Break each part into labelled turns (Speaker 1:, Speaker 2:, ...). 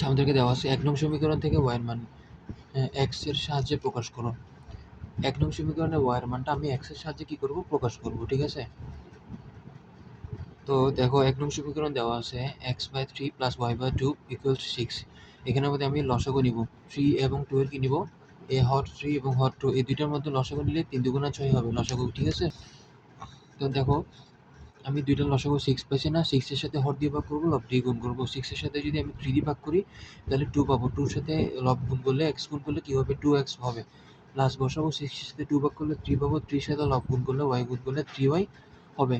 Speaker 1: আচ্ছা, আমাদেরকে দেওয়া আছে ১ নং সমীকরণ থেকে y এর মান x এর সাহায্যে প্রকাশ করো। ১ নং সমীকরণে y এর মানটা আমি x এর সাহায্যে কি করব? প্রকাশ করব। ঠিক আছে? তো দেখো ১ নং সমীকরণ দেওয়া আছে x/3 + y/2 = 6। এখানের মধ্যে আমি লসাগু নিব। 3 এবং 2 এর কি নিব? এ হর 3 এবং হর 2 এই দুইটার মধ্যে লসাগু নিলে ৩ দুগুণা ৬ হবে লসাগু। ঠিক আছে? তো দেখো আমি দুইটার লসাগু 6 পাইছি না? 6 এর সাথে হর দিয়ে ভাগ করব, লব দিয়ে গুণ করব। 6 এর সাথে যদি আমি 3 দিয়ে ভাগ করি তাহলে 2 পাবো। 2 এর সাথে লব গুণ করলে x গুণ করলে কি হবে? 2x হবে। প্লাস বসাবো 6 এর সাথে 2 ভাগ করলে 3 পাবো। 3 এর সাথে লব গুণ করলে y গুণ করলে 3y হবে।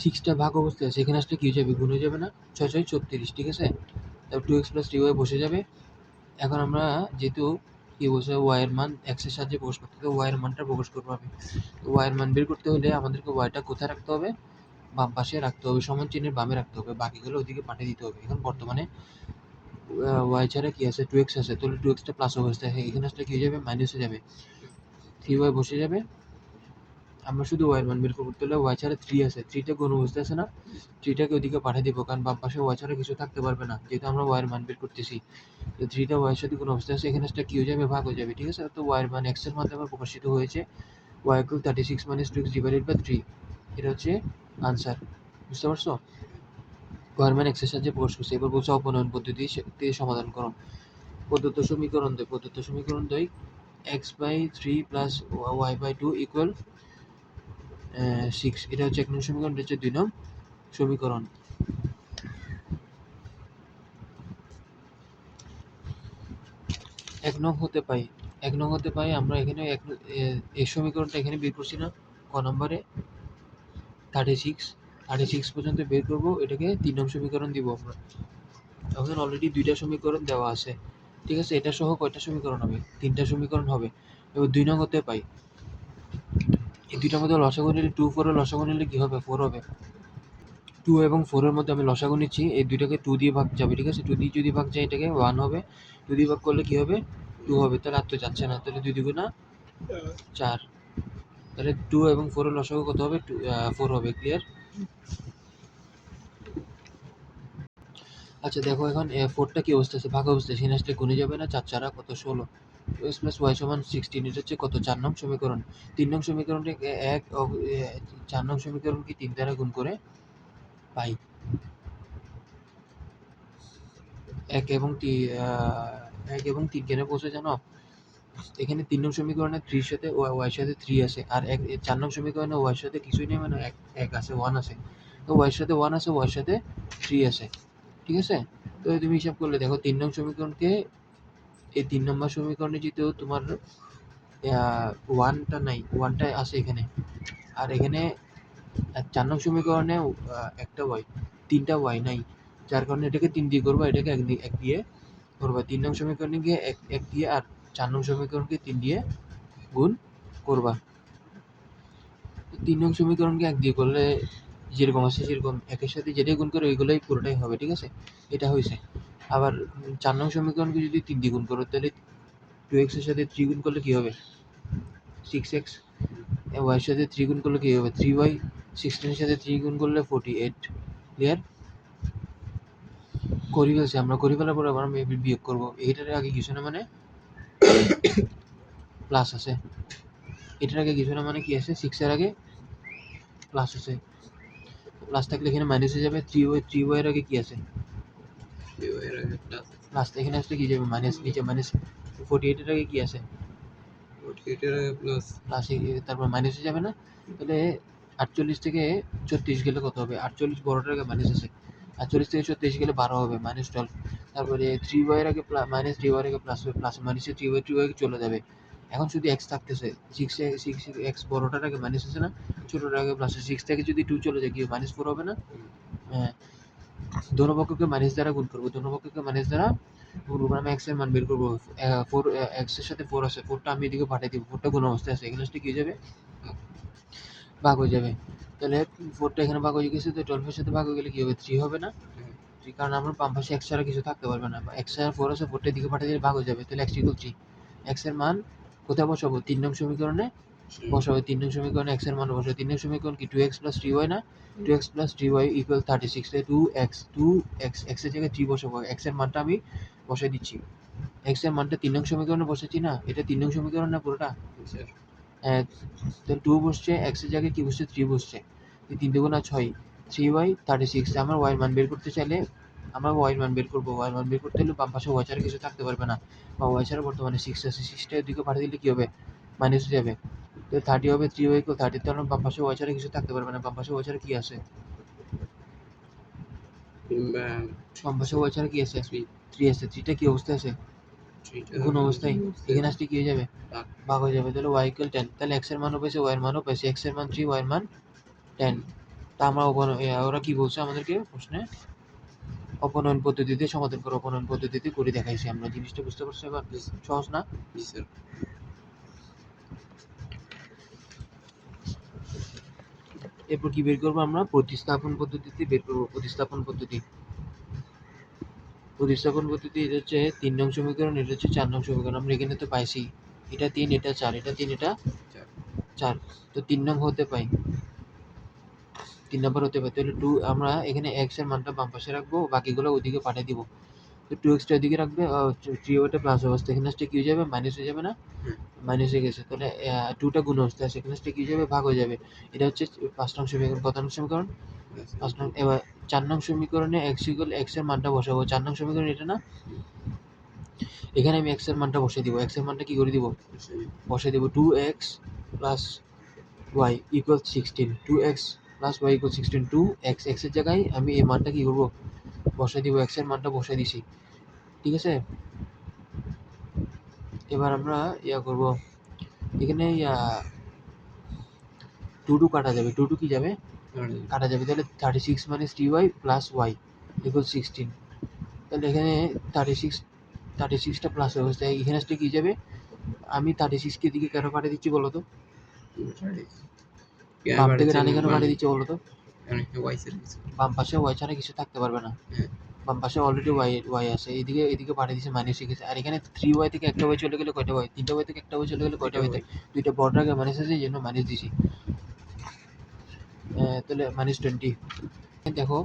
Speaker 1: 6 টা ভাগ অবস্থায় আছে। এখানে আসলে কি হয়ে যাবে? গুণ হয়ে যাবে না? ৬ ৬ ৩৬। ঠিক আছে? তারপর 2x + 3y বসে যাবে। এখন আমরা যেহেতু কি বলছে y এর মান x এর সাহায্যে প্রকাশ করতে হবে, y এর মানটা প্রকাশ করবো আমি। তো y এর মান বের করতে হলে আমাদেরকে y টা কোথায় রাখতে হবে? বাম পাশে রাখতে হবে, সমান চিহ্নের বামে রাখতে হবে। বাকিগুলো ওদিকে পাঠিয়ে দিতে হবে। এখন বর্তমানে y ছাড়া কি আছে? 2x আছে। তাহলে 2x টা প্লাস অবস্থায়, এখানে আসলে কি হয়ে যাবে? মাইনাস হয়ে যাবে। 3y বসে যাবে। আমরা শুধু y এর মান বের করতে হলে y ছাড়া 3 আছে। 3 টা গুণ অবস্থায় আছে না? 3 টাকে ওদিকে পাঠিয়ে দিব, কারণ বাম পাশে y ছাড়া কিছু থাকতে পারবে না, যেহেতু আমরা y এর মান বের করতেছি। তো 3 টা y এর সাথে গুণ অবস্থায় আছে। এখানে আসলে কি হয়ে যাবে? ভাগ হয়ে যাবে। ঠিক আছে? তো y এর মান x এর মাধ্যমে প্রকাশিত হয়েছে। y = 36 - 2x / 3। এটা হচ্ছে আনসার। বুঝতে পারছো? y এর মান x এর সাহায্যে প্রকাশ করছি। এবার বলছে অপনয়ন পদ্ধতি দিয়ে সমাধান করো। প্রদত্ত সমীকরণ 2 x/3 + y/2 = 6। এটা হচ্ছে ১ নং সমীকরণ, এটা হচ্ছে ২ নং সমীকরণ। এক নং হতে পাই আমরা এখানে এই সমীকরণটা এখানে বের করছি না? ক নম্বরে 36 পর্যন্ত বের করব, এটাকে ৩ নং সমীকরণ দিব আমরা। এখন অলরেডি ২টা সমীকরণ দেওয়া আছে। ঠিক আছে? এটা সহ কয়টা সমীকরণ হবে? ৩টা সমীকরণ হবে। এবার ২ নং হতে পাই। এই দুইটার মধ্যে লসাগু নিলে 2 4 এর লসাগু নিলে কি হবে? 4 হবে। 2 এবং 4 এর মধ্যে আমি লসাগু নিচ্ছি। এই দুইটাকে 2 দিয়ে ভাগ যাবে। ঠিক আছে? 2 দিয়ে যদি ভাগ যায় এটাকে 1 হবে। 2 দিয়ে ভাগ করলে কি হবে? 2 হবে। তাহলে আর তো যাচ্ছে না। তাহলে 2 দুগুণা 4। তাহলে 2 এবং 4 এর লসাগু কত হবে? 4 হবে। ক্লিয়ার? আচ্ছা দেখো এখন 4 টা কি অবস্থা আছে? ভাগ অবস্থায়। সেখানে আসলে গুণে যাবে না? 4 4 কত? 16। x + y = 16। এটা হচ্ছে কত? ৪ নং সমীকরণ। ৩ নং সমীকরণটাকে ৪ নং সমীকরণকে ৩ দ্বারা গুণ করে পাই। ১ এবং ৩ কেন বলছে জানো? এখানে ৩ নং সমীকরণে 3 এর সাথে y এর সাথে 3 আছে। আর ৪ নং সমীকরণে y এর সাথে কিছুই নেই, মানে ১ আছে, 1 আছে। তো y এর সাথে 1 আছে, y এর সাথে 3 আছে। ঠিক আছে? তো তুমি হিসাব করলে দেখো ৩ নং সমীকরণকে এই ৩ নম্বর সমীকরণে যেহেতু তোমার 1 টা নাই, 1 টা আছে এখানে। আর এখানে ৪ নং সমীকরণে একটা y, ৩ টা y নাই। যার কারণে এটাকে ৩ দিয়ে করবা, এটাকে ১ দিয়ে করবা। ৩ নং সমীকরণে গিয়ে ১ দিয়ে আর ৪ নং সমীকরণকে ৩ দিয়ে গুণ করবা। ৩ নং সমীকরণকে ১ দিয়ে করলে যেরকম আছে সেরকম, ১ এর সাথে যেটাই গুণ করে ওইগুলোই পুরোটাই হবে। ঠিক আছে? এটা হইছে। আবার ৪ নং সমীকরণকে যদি ৩ দিয়ে গুণ করো তাহলে 2x এর সাথে 3 গুণ করলে কি হবে? 6x। y এর সাথে 3 গুণ করলে কি হবে? 3y। 16 এর সাথে 3 গুণ করলে 48। ক্লিয়ার? করে ফেলছি আমরা। করে ফেলার পরে আবার আমি বিয়োগ করব। এটার আগে কিছু না, মানে প্লাস আছে। এটার আগে কিছু না, মানে কি আছে? 6 এর আগে প্লাস আছে। প্লাস থাকলে এখানে মাইনাস হয়ে যাবে। 3y এর আগে কি আছে? 3y এর আগে প্লাস। এখানে আসলে কি যাবে? মাইনাস। নিচে মাইনাস। 48 এর আগে কি আছে? 48 এর আগে প্লাস। তারপর মাইনাস হয়ে যাবে না? তাহলে 48 থেকে 34 গেলে কত হবে? 48 বড়টার আগে মাইনাস আছে। 48 থেকে 34 গেলে 12 হবে, -12। তারপরে 3y এর আগে মাইনাস, 3y এর আগে প্লাস হবে, প্লাস মাইনাসে 3y চলে যাবে। এখন শুধু x থাকতেছে। 6 x বড়টার আগে মাইনাস আছে না? ছোটটার আগে প্লাস। 6 থেকে যদি 2 চলে যায় কি -4 হবে না? হ্যাঁ। দোনো পক্ষকে মাইনাস দ্বারা গুণ করব। দোনো পক্ষকে মাইনাস দ্বারা গুণ করব। আমি x এর মান বের করব। 4 x এর সাথে 4 আছে। 4 টা আমি এদিকে পাঠিয়ে দিব। 4 টা গুণ অবস্থায় আছে। এখানে আসলে কি হয়ে যাবে? ভাগ হয়ে যাবে। তাহলে 4 টা এখানে ভাগ হয়ে গেছে। তো 12 এর সাথে ভাগ হয়ে গেলে কি হবে? 3 হবে না? 3, কারণ আমার বাম পাশে x ছাড়া কিছু থাকতে পারবে না। x আর 4 আছে, 4 টা এদিকে পাঠিয়ে দিলে ভাগ হয়ে যাবে। তাহলে x = 3। x এর মান কোথায় বসাবো? ৩ নং সমীকরণে বসাবে 3 নং সমীকরণে x এর মান বসাবে। 3 নং সমীকরণ কি 2x + 3y না? 2x + 3y = 36 তাই 2x x এর জায়গায় 3 বসাবো। x এর মানটা আমি বসাই দিচ্ছি। x এর মানটা 3 নং সমীকরণে বসাচ্ছি না? এটা 3 নং সমীকরণ না পুরোটা? হ্যাঁ, তো 2 বসছে, x এর জায়গায় কি বসছে 3 বসছে। 3 দুগুণা 6, 3y 36 আমার y এর মান বের করতে চাইলে আমরা y এর মান বের করব। y এর মান বের করতে হলে বাম পাশে y ছাড়া কিছু থাকতে পারবে না। বা y ছাড়া বর্তমানে 6 আছে। 6 টা এদিকে পাঠিয়ে দিলে কি হবে? মাইনাস হয়ে যাবে। তো 30 হবে 3y = 30 তার মানে বাম পাশে y ছাড়া কিছু থাকতে পারবে না। বাম পাশে y ছাড়া কি আছে? বাম পাশে y ছাড়া কি আছে? 3 আছে। 3 টা কি অবস্থায় আছে? গুণ অবস্থায়। এখানে আসলে কি হয়ে যাবে? ভাগ হয়ে যাবে। তাহলে y = 10 তাহলে x এর মানও পাইছে y এর মানও পাইছে। x এর মান 3 y এর মান 10 তা আমরা ওরা কি বলছে আমাদেরকে প্রশ্নে? অপনয়ন পদ্ধতিতে সমাধান করো। অপনয়ন পদ্ধতিতে করে দেখাইছি আমরা। জিনিসটা বুঝতে পারছো এবার? সহজ না?
Speaker 2: জি স্যার।
Speaker 1: এরপর কি বের করবো আমরা? প্রতিস্থাপন পদ্ধতিতে বের করবো। প্রতিস্থাপন পদ্ধতি। প্রতিস্থাপন পদ্ধতি এটা হচ্ছে 3 নং সমীকরণ, এটা হচ্ছে 4 নং সমীকরণ। আমরা এখানে তো পাইছি এটা 3, এটা 4, এটা 3, এটা 4। তো 3 নং হতে পাই। 3 নাম্বার হতে পারে। তাহলে 2 আমরা এখানে x এর মানটা বাম পাশে রাখবো, বাকিগুলো ওইদিকে পাঠিয়ে দিব। তো 2x টা ওইদিকে রাখবে, 3y টা প্লাস অবস্থা। এখানে আসলে কি হয়ে যাবে? মাইনাস হয়ে যাবে না? মাইনাস হয়ে গেছে। তাহলে 2 টা গুণ অবস্থায় আছে। এখানে আসলে কি হয়ে যাবে? ভাগ হয়ে যাবে। এটা হচ্ছে 5 নং সমীকরণ। কত নং সমীকরণ? 5 নং। এবার 4 নং সমীকরণে x এর মানটা বসাবো। 4 নং সমীকরণ এটা না? এখানে আমি x এর মানটা বসিয়ে দিব। x এর মানটা কি করে দিব? বসিয়ে দিব 2x plus y = 16। 2x plus y = 16। 2x x এর জায়গায় আমি এই মানটা কি করব? বসাই দিব। x এর মানটা বসাই দিছি। ঠিক আছে? এবার আমরা করব। এখানে 2 কাটা যাবে। 2 কি যাবে? কাটা যাবে। তাহলে 36 - 3y প্লাস y = 16। তাহলে এখানে 36 টা প্লাস অবস্থায় এখানে আসলে কি যাবে? আমি 36 কে এদিকে কেন পাঠিয়ে দিচ্ছি বলো তো? বাম থেকে ডানে কেন পাঠিয়ে দিচ্ছি বলো তো? বাম পাশে y ছাড়া কিছু থাকতে পারবে না। বাম পাশে অলরেডি y আছে। এদিকে পাঠিয়ে দিয়েছে মাইনাস হয়ে গেছে। আর এখানে 3y থেকে একটা y চলে গেলে কয়টা y? 3টা y থেকে একটা y চলে গেলে কয়টা y থাকে? 2টা বড় আগে মাইনাস আছে, এই জন্য মাইনাস দিছি। তাহলে -20। দেখো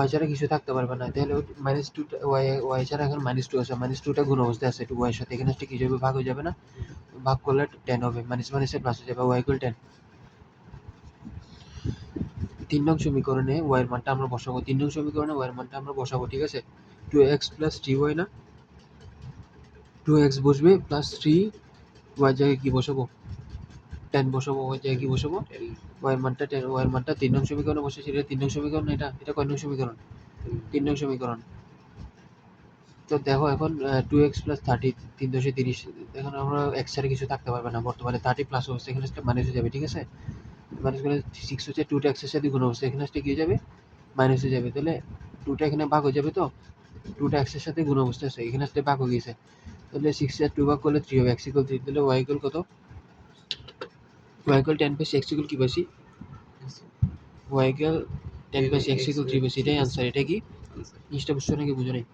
Speaker 1: y ছাড়া কিছু থাকতে পারবে না। তাহলে -2 y ছাড়া এখন -2 আছে। -2 টা গুণ অবস্থায় আছে 2y এর সাথে। এখানে আসলে কি যাবে? ভাগ হয়ে যাবে না? ভাগ করলে 10 হবে। মাইনাস মাইনাসে প্লাস হয়ে যাবে। y = 10। 3 নং সমীকরণে y এর মানটা আমরা বসাবো। 3 নং সমীকরণে y এর মানটা আমরা বসাবো। ঠিক আছে? 2x + 3y না? 2x বসবে প্লাস 3 y এর জায়গায় কি বসাবো? 10 বসাবো। y এর জায়গায় কি বসাবো? y এর মানটা 10। y এর মানটা 3 নং সমীকরণে বসেছি। এটা 3 নং সমীকরণ। এটা কয় নং সমীকরণ? 3 নং সমীকরণ। তো দেখো এখন 2x + 30 3 × 30। এখন আমরা x ছাড়া কিছু থাকতে পারবে না। বর্তমানে 30 প্লাস অবস্থা এখানে একটা মাইনাস হয়ে যাবে। ঠিক আছে? মাইনাস করলে 6 হচ্ছে 2 টা x এর সাথে গুণ অবস্থা। এখানে আসলে কি হয়ে যাবে? মাইনাস হয়ে যাবে। তাহলে 2 টা এখানে ভাগ হয়ে যাবে তো? 2 টা x এর সাথে গুণ অবস্থায় আছে। এখানে আসলে ভাগ হয়ে গেছে। তাহলে 6 এর 2 ভাগ করলে 3 হবে। x = 3। তাহলে y = কত? y = 10 পেয়েছি। x = কি পেয়েছি? y = 10 পেয়েছি। x = 3 পেয়েছি। এটাই আনসার। এটা কি? জিনিসটা বুঝছো নাকি বুঝো নাই?